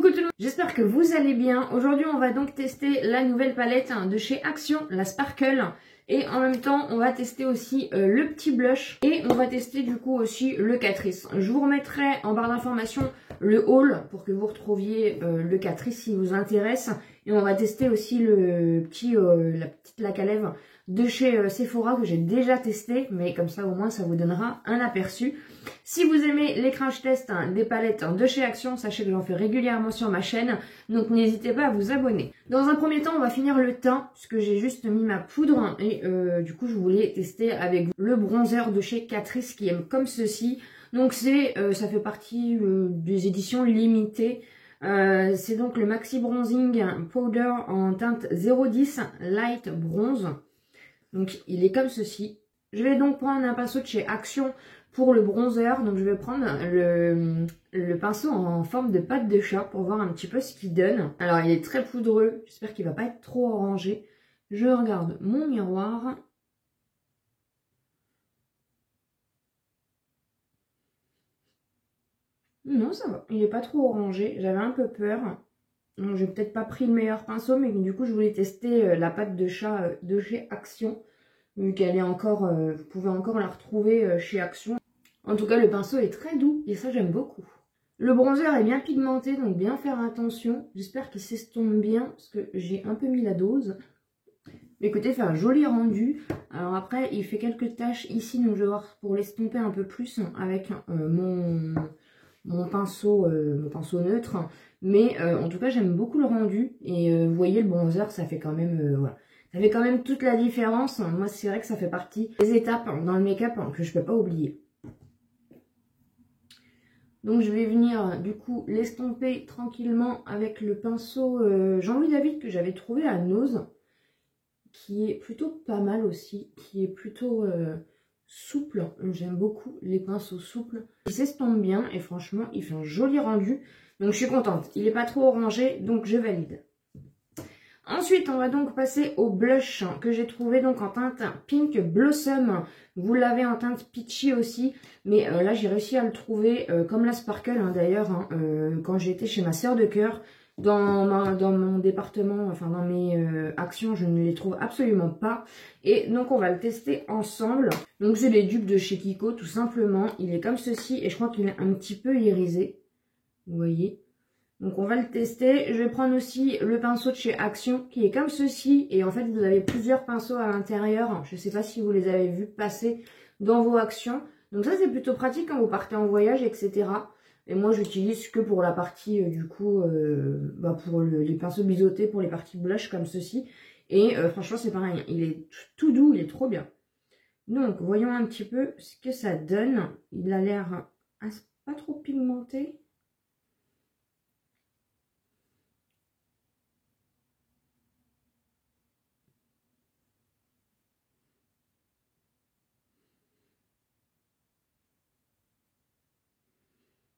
Coucou tout le monde, j'espère que vous allez bien. Aujourd'hui on va donc tester la nouvelle palette de chez Action, la Sparkle. Et en même temps on va tester aussi le petit blush. Et on va tester du coup aussi le Catrice. Je vous remettrai en barre d'informations le haul pour que vous retrouviez le Catrice si vous intéresse. Et on va tester aussi le petit, la petite laque à lèvres de chez Sephora que j'ai déjà testé. Mais comme ça au moins ça vous donnera un aperçu. Si vous aimez les crash tests des palettes de chez Action, sachez que j'en fais régulièrement sur ma chaîne, donc n'hésitez pas à vous abonner. Dans un premier temps, on va finir le teint, puisque j'ai juste mis ma poudre, et du coup je voulais tester avec le bronzer de chez Catrice qui aime comme ceci. Donc ça fait partie des éditions limitées. C'est donc le Maxi Bronzing Powder en teinte 010 Light Bronze. Donc il est comme ceci. Je vais donc prendre un pinceau de chez Action pour le bronzer. Donc je vais prendre le pinceau en forme de patte de chat pour voir un petit peu ce qu'il donne. Alors il est très poudreux, j'espère qu'il va pas être trop orangé. Je regarde mon miroir. Non, ça va, il est pas trop orangé, j'avais un peu peur. Donc j'ai peut-être pas pris le meilleur pinceau, mais du coup je voulais tester la pâte de chat de chez Action. Vu qu'elle est encore, vous pouvez encore la retrouver chez Action. En tout cas, le pinceau est très doux et ça, j'aime beaucoup. Le bronzer est bien pigmenté, donc bien faire attention. J'espère qu'il s'estompe bien parce que j'ai un peu mis la dose. Mais écoutez, fait un joli rendu. Alors après, il fait quelques taches ici, donc je vais voir pour l'estomper un peu plus avec mon pinceau neutre. Mais en tout cas, j'aime beaucoup le rendu. Et vous voyez, le bronzer, ça fait quand même... voilà. Ça fait quand même toute la différence. Moi, c'est vrai que ça fait partie des étapes dans le make-up que je ne peux pas oublier. Donc, je vais venir, du coup, l'estomper tranquillement avec le pinceau Jean-Louis David que j'avais trouvé à Nose. Qui est plutôt pas mal aussi. Qui est plutôt souple. J'aime beaucoup les pinceaux souples. Il s'estompe bien et franchement, il fait un joli rendu. Donc, je suis contente. Il n'est pas trop orangé, donc je valide. Ensuite, on va donc passer au blush que j'ai trouvé donc en teinte Pink Blossom. Vous l'avez en teinte Peachy aussi, mais là j'ai réussi à le trouver comme la Sparkle d'ailleurs quand j'étais chez ma sœur de cœur. Dans mon département, enfin dans mes actions, je ne les trouve absolument pas. Et donc on va le tester ensemble. Donc c'est les dupes de chez Kiko tout simplement. Il est comme ceci et je crois qu'il est un petit peu irisé. Vous voyez ? Donc on va le tester. Je vais prendre aussi le pinceau de chez Action qui est comme ceci. Et en fait vous avez plusieurs pinceaux à l'intérieur. Je ne sais pas si vous les avez vus passer dans vos actions. Donc ça c'est plutôt pratique quand vous partez en voyage, etc. Et moi j'utilise que pour la partie du coup, pour les pinceaux biseautés, pour les parties blush comme ceci. Et franchement c'est pareil, il est tout doux, il est trop bien. Donc voyons un petit peu ce que ça donne. Il a l'air pas trop pigmenté.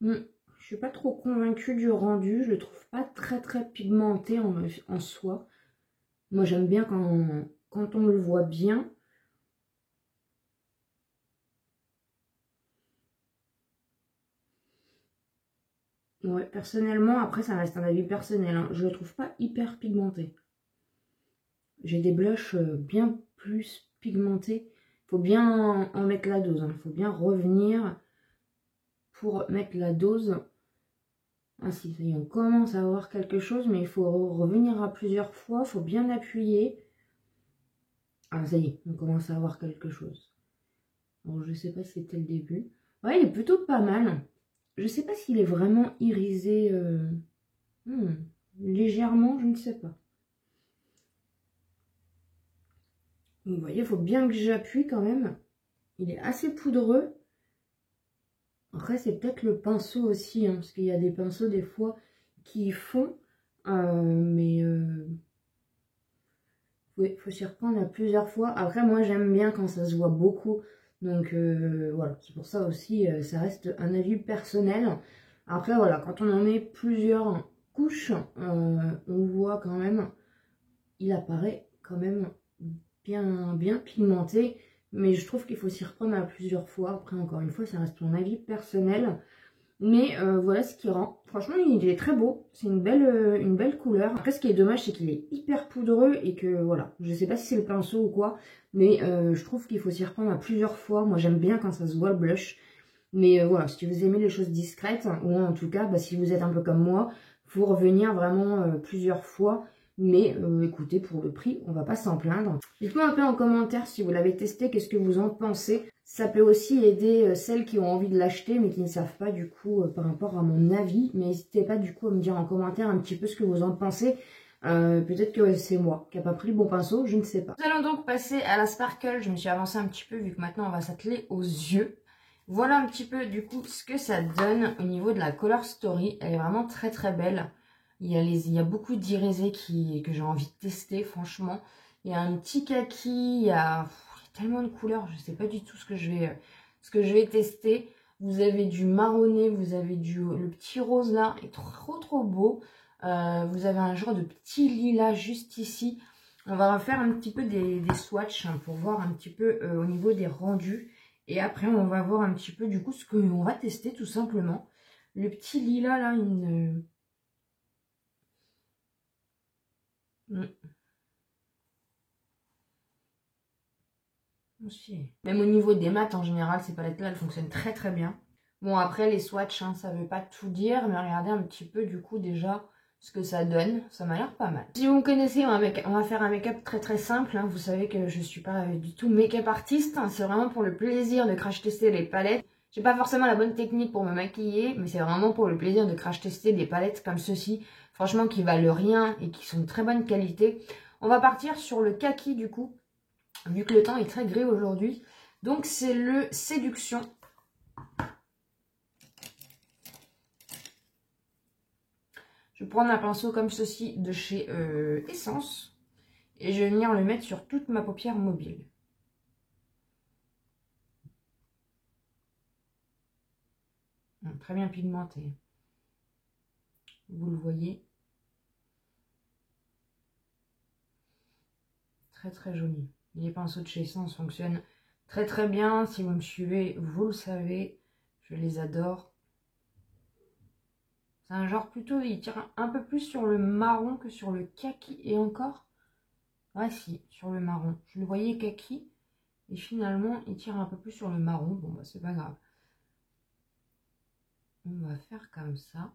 Je suis pas trop convaincue du rendu, je le trouve pas très pigmenté en soi. Moi j'aime bien quand on le voit bien. Ouais, personnellement, après ça reste un avis personnel, hein, je le trouve pas hyper pigmenté. J'ai des blushs bien plus pigmentés. Faut bien en mettre la dose, il faut bien revenir pour mettre la dose. Ah si, ça y est, on commence à avoir quelque chose, mais il faut revenir à plusieurs fois, il faut bien appuyer. Ah ça y est, on commence à avoir quelque chose. Bon, je sais pas si c'était le début. Ouais, il est plutôt pas mal. Je sais pas s'il est vraiment irisé légèrement, je ne sais pas. Vous voyez, il faut bien que j'appuie quand même. Il est assez poudreux. Après, c'est peut-être le pinceau aussi, parce qu'il y a des pinceaux des fois qui font. Oui, il faut s'y reprendre à plusieurs fois. Après, moi, j'aime bien quand ça se voit beaucoup. Donc, voilà, c'est pour ça aussi, ça reste un avis personnel. Après, voilà, quand on en met plusieurs couches, on voit quand même, il apparaît quand même bien pigmenté. Mais je trouve qu'il faut s'y reprendre à plusieurs fois. Après, encore une fois, ça reste mon avis personnel. Mais voilà ce qui rend. Franchement, il est très beau. C'est une belle couleur. Après, ce qui est dommage, c'est qu'il est hyper poudreux et que voilà. Je sais pas si c'est le pinceau ou quoi, mais je trouve qu'il faut s'y reprendre à plusieurs fois. Moi, j'aime bien quand ça se voit le blush. Mais voilà, si vous aimez les choses discrètes, ou en tout cas, bah, si vous êtes un peu comme moi, faut revenir vraiment plusieurs fois. Mais écoutez, pour le prix, on va pas s'en plaindre. Dites-moi un peu en commentaire si vous l'avez testé, qu'est-ce que vous en pensez. Ça peut aussi aider celles qui ont envie de l'acheter, mais qui ne savent pas du coup par rapport à mon avis. Mais n'hésitez pas du coup à me dire en commentaire un petit peu ce que vous en pensez. Peut-être que c'est moi qui n'ai pas pris le bon pinceau, je ne sais pas. Nous allons donc passer à la Sparkle. Je me suis avancée un petit peu vu que maintenant on va s'atteler aux yeux. Voilà un petit peu du coup ce que ça donne au niveau de la Color Story. Elle est vraiment très très belle. Il y a beaucoup d'irisés que j'ai envie de tester franchement. Il y a un petit kaki, il y a tellement de couleurs, je ne sais pas du tout ce que je vais tester. Vous avez du marronné, vous avez le petit rose là, est trop trop beau. Vous avez un genre de petit lilas juste ici. On va refaire un petit peu des swatchs pour voir un petit peu au niveau des rendus. Et après, on va voir un petit peu du coup ce qu'on va tester tout simplement. Le petit lilas là, aussi. Même au niveau des maths en général, ces palettes là, elles fonctionnent très très bien. Bon, après les swatchs, hein, ça veut pas tout dire, mais regardez un petit peu du coup déjà ce que ça donne. Ça m'a l'air pas mal. Si vous me connaissez, on va faire un make-up très très simple. Hein. Vous savez que je suis pas du tout make-up artiste. Hein. C'est vraiment pour le plaisir de crash tester les palettes. J'ai pas forcément la bonne technique pour me maquiller, mais c'est vraiment pour le plaisir de crash tester des palettes comme ceci. Franchement, qui valent rien et qui sont de très bonne qualité. On va partir sur le kaki du coup, vu que le temps est très gris aujourd'hui. Donc c'est le Séduction. Je vais prendre un pinceau comme ceci de chez Essence et je vais venir le mettre sur toute ma paupière mobile. Très bien pigmenté. Vous le voyez. Très très joli. Les pinceaux de chez Essence fonctionnent très très bien. Si vous me suivez, vous le savez. Je les adore. C'est un genre plutôt, il tire un peu plus sur le marron que sur le kaki. Et encore, ouais si, sur le marron. Je le voyais kaki. Et finalement, il tire un peu plus sur le marron. Bon bah c'est pas grave. On va faire comme ça.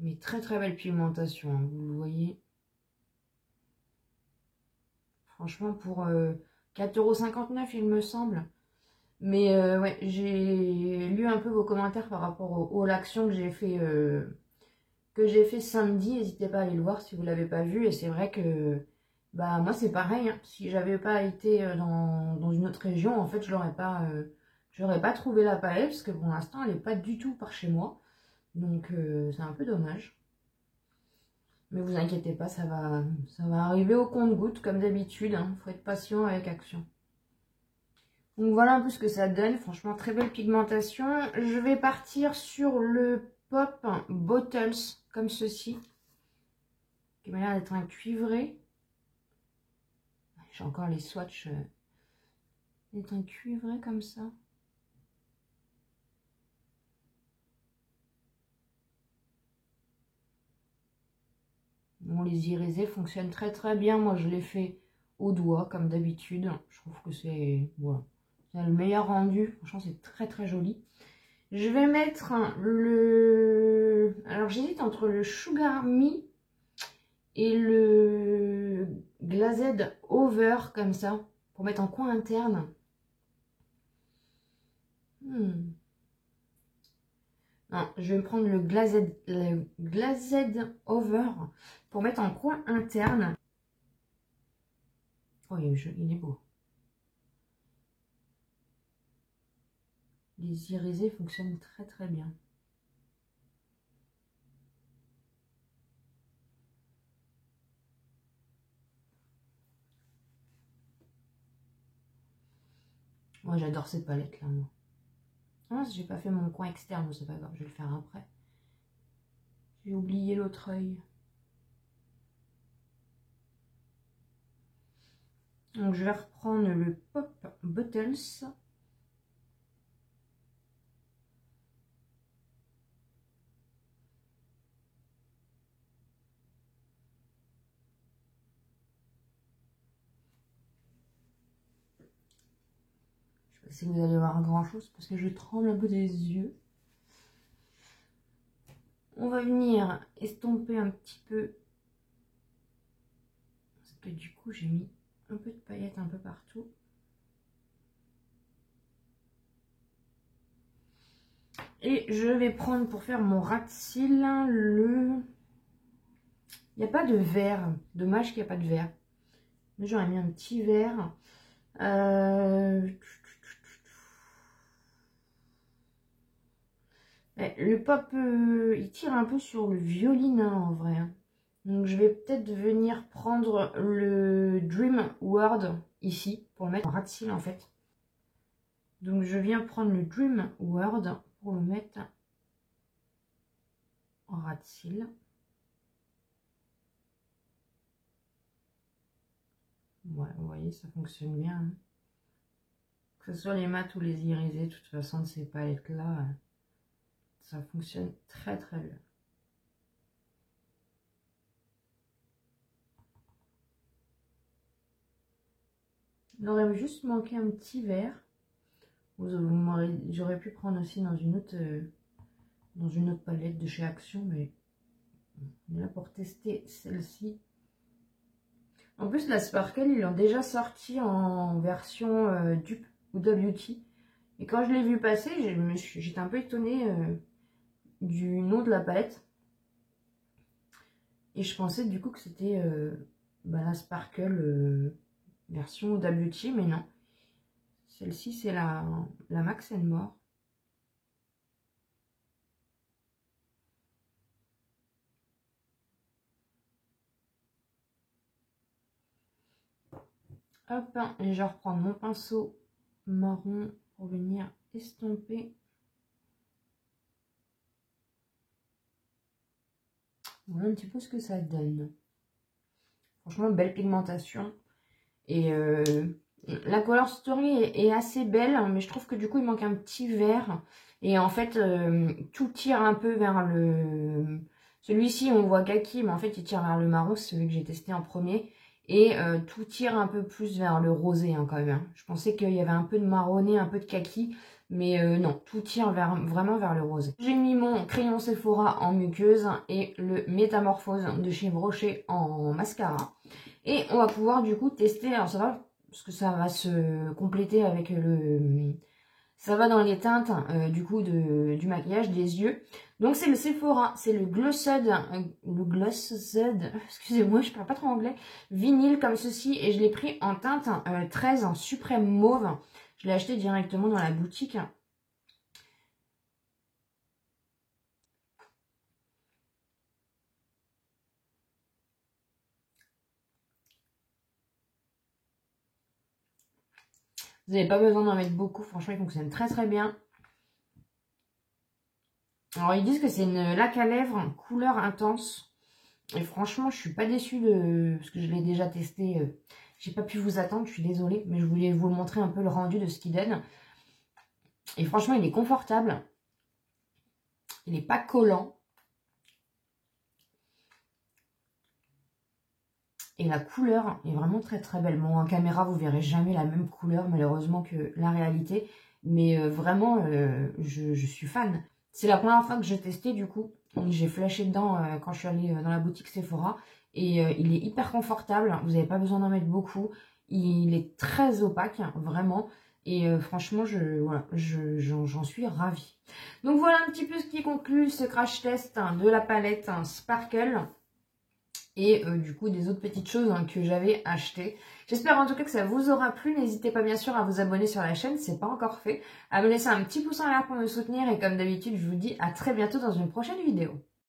Mais très très belle pigmentation, hein, vous le voyez. Franchement, pour 4,59 € il me semble. Mais ouais, j'ai lu un peu vos commentaires par rapport au l'action que j'ai fait samedi. N'hésitez pas à aller le voir si vous ne l'avez pas vu. Et c'est vrai que bah moi c'est pareil. Hein. Si j'avais pas été dans une autre région, en fait, je l'aurais pas trouvé la palette parce que pour l'instant, elle n'est pas du tout par chez moi. Donc c'est un peu dommage. Mais vous inquiétez pas, ça va arriver au compte-gouttes comme d'habitude. Hein. Faut être patient avec Action. Donc voilà un peu ce que ça donne. Franchement, très belle pigmentation. Je vais partir sur le Pop Bottles, comme ceci. Qui m'a l'air d'être un cuivré. J'ai encore les swatchs. D'être un cuivré comme ça. Bon, les irisés fonctionnent très très bien. Moi, je les fais au doigt, comme d'habitude. Je trouve que c'est voilà, le meilleur rendu. Franchement, c'est très très joli. Je vais mettre le... Alors, j'hésite entre le Sugar Me et le Glazed Over, comme ça, pour mettre en coin interne. Non, je vais prendre le Glazed Over pour mettre en coin interne. Oh, il est beau. Les irisés fonctionnent très très bien. Moi, j'adore cette palette là, moi. Ah, j'ai pas fait mon coin externe, c'est pas grave, je vais le faire après. J'ai oublié l'autre œil. Donc, je vais reprendre le Pop Bottles. si vous allez voir grand chose parce que je tremble un peu des yeux. On va venir estomper un petit peu parce que du coup j'ai mis un peu de paillettes un peu partout. Et je vais prendre pour faire mon ras de cils le... Il n'y a pas de vert, dommage qu'il n'y a pas de vert. Mais j'aurais mis un petit vert. Le pop, il tire un peu sur le violinin en vrai. Donc je vais peut-être venir prendre le Dream World ici pour le mettre en ras de cils en fait. Donc je viens prendre le Dream World pour le mettre en ras de cils. Voilà, vous voyez, ça fonctionne bien. Hein. Que ce soit les mat ou les irisés, de toute façon, de ces palettes-là, ça fonctionne très très bien. Il aurait juste manqué un petit vert. J'aurais pu prendre aussi dans une autre palette de chez Action, mais on est là pour tester celle-ci. En plus, la Sparkle, ils l'ont déjà sorti en version dupe ou WT. Et quand je l'ai vu passer, j'étais un peu étonnée du nom de la palette. Et je pensais du coup que c'était la Sparkle version WT, mais non. Celle-ci, c'est la Max & More. Hop, et je vais reprendre mon pinceau marron pour venir estomper. Voilà un petit peu ce que ça donne. Franchement, belle pigmentation. Et la Color Story est assez belle, mais je trouve que du coup, il manque un petit vert. Et en fait, tout tire un peu vers le... Celui-ci, on voit kaki, mais en fait, il tire vers le marron. C'est celui que j'ai testé en premier. Et tout tire un peu plus vers le rosé, hein, quand même. Hein. Je pensais qu'il y avait un peu de marronné, un peu de kaki. Mais non, tout tire vraiment vers le rosé. J'ai mis mon crayon Sephora en muqueuse et le Métamorphose de chez Brochet en mascara. Et on va pouvoir du coup tester, alors ça va, parce que ça va se compléter avec le... Ça va dans les teintes du coup du maquillage des yeux. Donc c'est le Sephora, c'est le Glossed, excusez-moi je parle pas trop anglais, vinyle comme ceci. Et je l'ai pris en teinte 13 en suprême mauve. Je l'ai acheté directement dans la boutique. Vous n'avez pas besoin d'en mettre beaucoup, franchement il fonctionne très très bien. Alors ils disent que c'est une laque à lèvres couleur intense. Et franchement je suis pas déçue parce que je l'ai déjà testé. J'ai pas pu vous attendre, je suis désolée. Mais je voulais vous montrer un peu le rendu de ce qu'il donne. Et franchement il est confortable. Il n'est pas collant. Et la couleur est vraiment très très belle. Bon, en caméra, vous verrez jamais la même couleur, malheureusement, que la réalité. Mais vraiment, je suis fan. C'est la première fois que j'ai testé, du coup. J'ai flashé dedans quand je suis allée dans la boutique Sephora. Et il est hyper confortable. Vous n'avez pas besoin d'en mettre beaucoup. Il est très opaque, vraiment. Et franchement, j'en suis ravie. Donc voilà un petit peu ce qui conclut ce crash test de la palette Sparkle. Et du coup des autres petites choses que j'avais achetées. J'espère en tout cas que ça vous aura plu. N'hésitez pas bien sûr à vous abonner sur la chaîne, c'est pas encore fait. À me laisser un petit pouce en l'air pour me soutenir. Et comme d'habitude, je vous dis à très bientôt dans une prochaine vidéo.